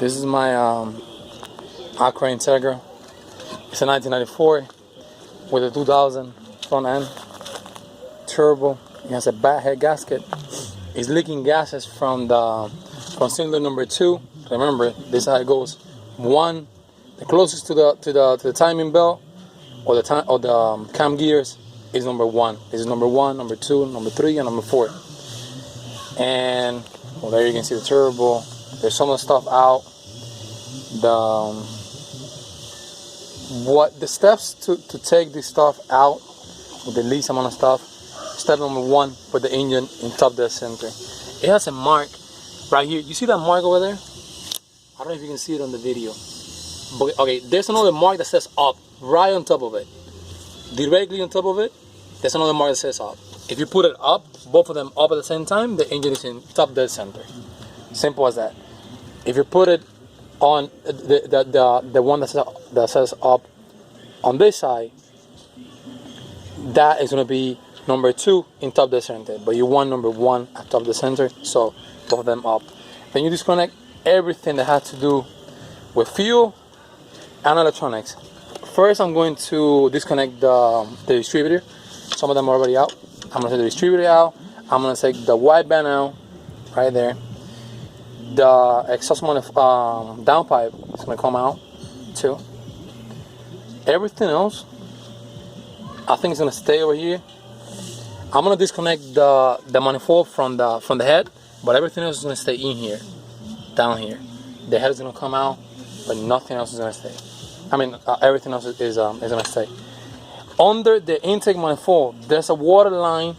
This is my Acura Integra. It's a 1994 with a 2000 front end, turbo. It has a bad head gasket. It's leaking gases from cylinder number 2. Remember, this is how it goes. 1, the closest to the timing belt or the cam gears is number 1. This is number 1, number 2, number 3, and number 4. And well, there you can see the turbo. There's some of the stuff out. The steps to take this stuff out with the least amount of stuff. Step number 1, put the engine in top dead center. It has a mark right here. You see that mark over there? I don't know if you can see it on the video. But okay, there's another mark that says up right on top of it. Directly on top of it, there's another mark that says up. If you put it up, both of them up at the same time, the engine is in top dead center. Simple as that. If you put it on the one that says up on this side, that is going to be number 2 in top dead center. But you want number 1 at top dead center, so both of them up. Then you disconnect everything that has to do with fuel and electronics. First, I'm going to disconnect the distributor. Some of them are already out. I'm going to take the distributor out. I'm going to take the wideband out, right there. The exhaust manifold downpipe is going to come out too. Everything else, I think, is going to stay over here. I'm going to disconnect the manifold from the head, but everything else is going to stay in here, down here. The head is going to come out, but nothing else is going to stay. I mean, everything else is going to stay. Under the intake manifold, there's a water line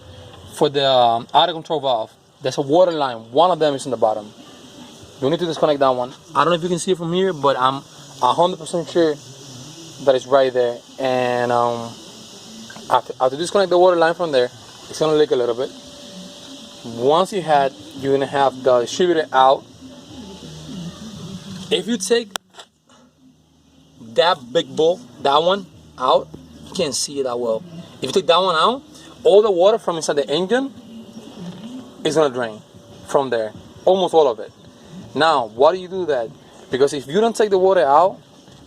for the out of control valve. There's a water line. One of them is in the bottom. You need to disconnect that one. I don't know if you can see it from here, but I'm 100% sure that it's right there. And after disconnect the water line from there, it's gonna leak a little bit. Once you're gonna have the distributor out. If you take that big bowl, that one out, you can't see it that well. If you take that one out, all the water from inside the engine is gonna drain from there, almost all of it. Now, why do you do that? Because if you don't take the water out,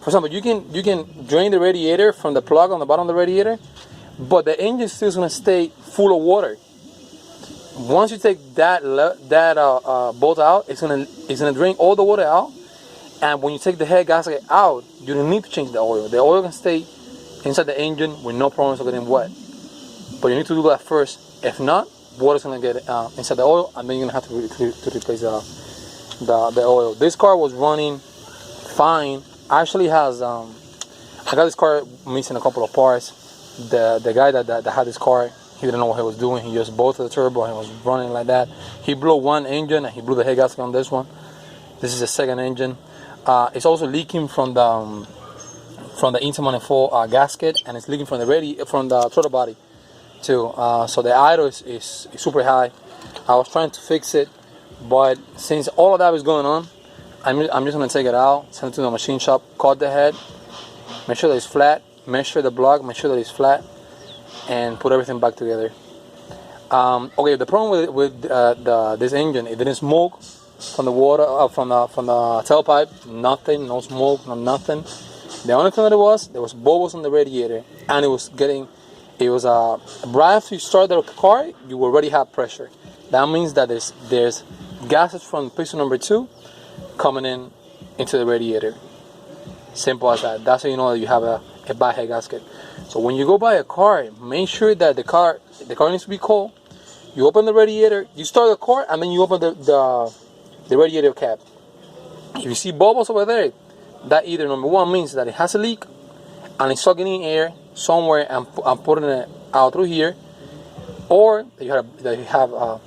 for example, you can drain the radiator from the plug on the bottom of the radiator, but the engine still is gonna stay full of water. Once you take that bolt out, it's gonna drain all the water out. And when you take the head gasket out, you don't need to change the oil. The oil can stay inside the engine with no problems of getting wet. But you need to do that first. If not, water's gonna get inside the oil, and then you're gonna have to replace the oil. This car was running fine. Actually has I got this car missing a couple of parts. The guy that had this car, he didn't know what he was doing. He used both of the turbo and he was running like that. He blew one engine and he blew the head gasket on this one. This is the second engine. It's also leaking from the intake manifold gasket, and it's leaking from the throttle body too. So the idle is super high. I was trying to fix it, but since all of that was going on, I'm just gonna take it out, send it to the machine shop, cut the head, make sure that it's flat, measure the block, make sure that it's flat, and put everything back together. Okay, the problem with this engine, it didn't smoke from the water, from the tailpipe. Nothing, no smoke, no nothing. The only thing that there was bubbles on the radiator, and it was right after you start the car, you already have pressure. That means that there's gases from piston number 2 coming into the radiator. Simple as that. That's how you know that you have a bad head gasket. So when you go buy a car, make sure that the car needs to be cold. You open the radiator, you start the car, and then you open the radiator cap. If you see bubbles over there, that either number 1 means that it has a leak and it's sucking in air somewhere and putting it out through here, or that you have a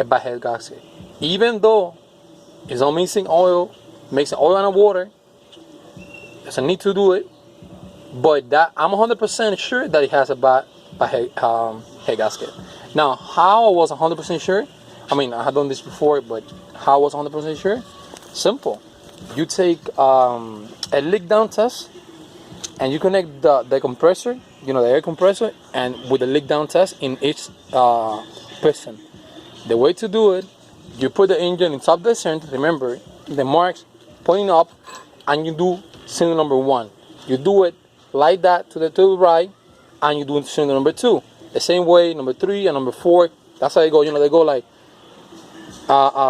bad head gasket. Even though it's not mixing oil and water, there's a need to do it, but that I'm 100% sure that it has a bad head gasket. Now, how I was 100% sure? I mean, I had done this before, but how I was 100% sure? Simple. You take a leak down test, and you connect the compressor, the air compressor, and with the leak down test in each piston. The way to do it, you put the engine in top dead center. Remember, the marks pointing up, and you do cylinder number 1. You do it like that to the right, and you do cylinder number 2. The same way, number 3 and number 4. That's how they go. You know, they go like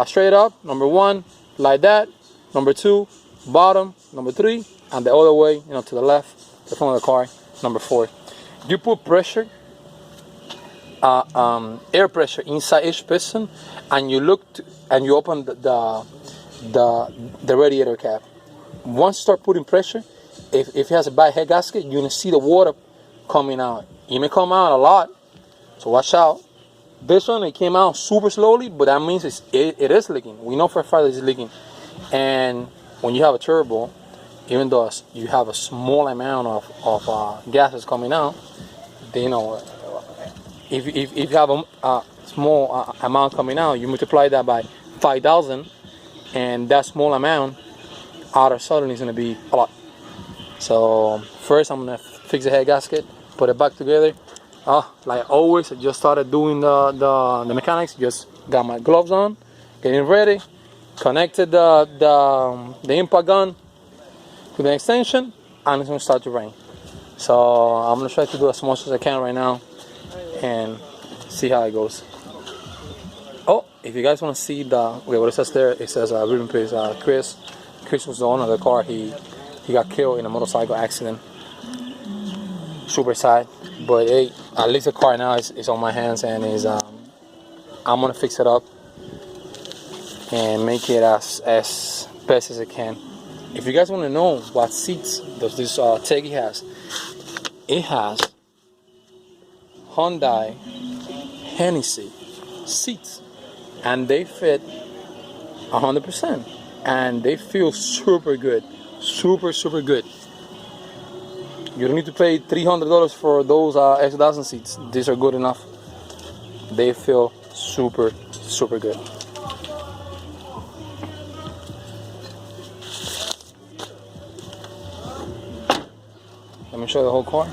straight up, number 1, like that, number 2, bottom, number 3, and the other way, you know, to the left, the front of the car, number 4. You put pressure, air pressure inside each piston, and you look and you open the radiator cap. Once you start putting pressure, if it has a bad head gasket, you're gonna see the water coming out. It may come out a lot, so watch out. This one, it came out super slowly, but that means it is leaking. We know for a fact that it's leaking. And when you have a turbo, even though you have a small amount of gases coming out, you know, if you have a small amount coming out, you multiply that by 5,000, and that small amount out of sudden is going to be a lot. So first I'm going to fix the head gasket, put it back together. Like always, I just started doing the mechanics. Just got my gloves on, getting ready, connected the impact gun to the extension, and it's going to start to rain. So I'm going to try to do as much as I can right now and see how it goes. Oh, if you guys want to see what it says there, it says ribbon piece. Chris was the owner of the car. He got killed in a motorcycle accident. Super sad, but hey, at least the car now is on my hands, and I'm gonna fix it up and make it as best as I can. If you guys want to know what seats does this Integra has, it has Hyundai Hennessy seats, and they fit 100%, and they feel super good, super good. You don't need to pay $300 for those X1000 seats. These are good enough. They feel super good. Let me show you the whole car.